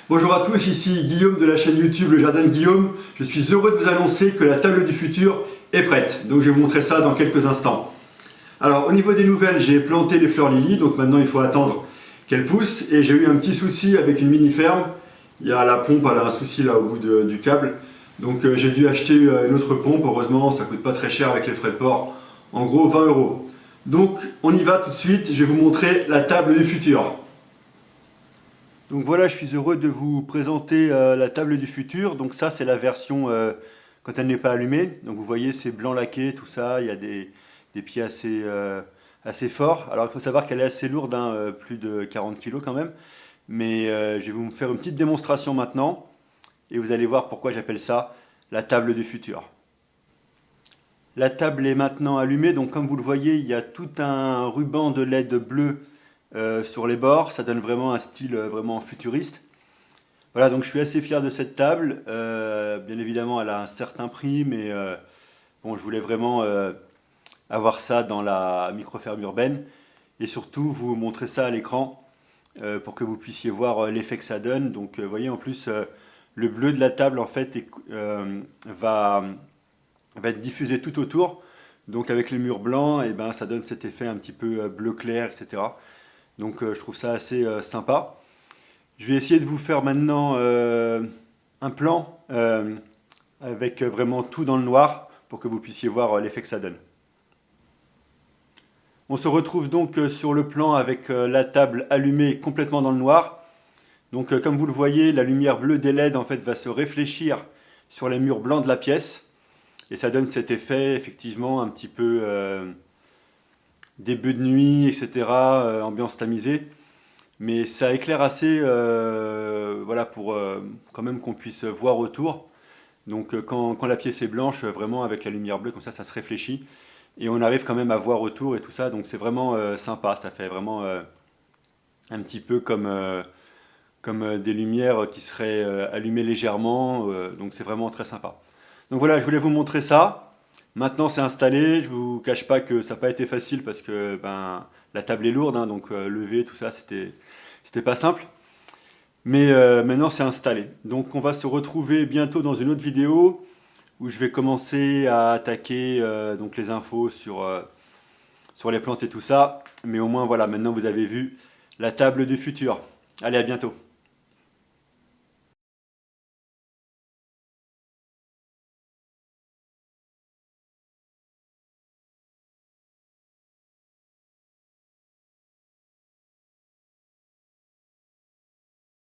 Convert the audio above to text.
Bonjour à tous, ici Guillaume de la chaîne YouTube Le Jardin de Guillaume. Je suis heureux de vous annoncer que la table du futur est prête. Donc je vais vous montrer ça dans quelques instants. Alors au niveau des nouvelles, j'ai planté les fleurs lilies, donc maintenant il faut attendre qu'elles poussent. Et j'ai eu un petit souci avec une mini ferme. Il y a la pompe, elle a un souci là au bout du câble. Donc j'ai dû acheter une autre pompe. Heureusement, ça coûte pas très cher avec les frais de port. En gros 20 €. Donc on y va tout de suite, je vais vous montrer la table du futur. Donc voilà, je suis heureux de vous présenter la table du futur. Donc ça, c'est la version quand elle n'est pas allumée. Donc vous voyez, c'est blanc laqué, tout ça. Il y a des pieds assez forts. Alors il faut savoir qu'elle est assez lourde, hein, plus de 40 kg quand même. Mais je vais vous faire une petite démonstration maintenant. Et vous allez voir pourquoi j'appelle ça la table du futur. La table est maintenant allumée. Donc comme vous le voyez, il y a tout un ruban de LED bleu sur les bords. Ça donne vraiment un style vraiment futuriste. Voilà, donc je suis assez fier de cette table. Bien évidemment, elle a un certain prix, mais bon, je voulais vraiment avoir ça dans la micro-ferme urbaine. Et surtout, vous montrer ça à l'écran pour que vous puissiez voir l'effet que ça donne. Donc, vous voyez, en plus, le bleu de la table, en fait, va être diffusé tout autour. Donc, avec les murs blancs, et ben, ça donne cet effet un petit peu bleu clair, etc. Donc je trouve ça assez sympa. Je vais essayer de vous faire maintenant un plan avec vraiment tout dans le noir pour que vous puissiez voir l'effet que ça donne. On se retrouve donc sur le plan avec la table allumée complètement dans le noir. Donc comme vous le voyez, la lumière bleue des LED en fait va se réfléchir sur les murs blancs de la pièce. Et ça donne cet effet effectivement un petit peu début de nuit, etc., ambiance tamisée. Mais ça éclaire assez, voilà, pour quand même qu'on puisse voir autour. Donc quand la pièce est blanche, vraiment avec la lumière bleue, comme ça se réfléchit. Et on arrive quand même à voir autour et tout ça. Donc c'est vraiment sympa, ça fait vraiment un petit peu comme des lumières qui seraient allumées légèrement. Donc c'est vraiment très sympa. Donc voilà, je voulais vous montrer ça. Maintenant c'est installé, je vous cache pas que ça n'a pas été facile parce que ben, la table est lourde, hein, donc lever tout ça c'était pas simple. Mais maintenant c'est installé. Donc on va se retrouver bientôt dans une autre vidéo où je vais commencer à attaquer donc les infos sur les plantes et tout ça. Mais au moins voilà, maintenant vous avez vu la table du futur. Allez, à bientôt.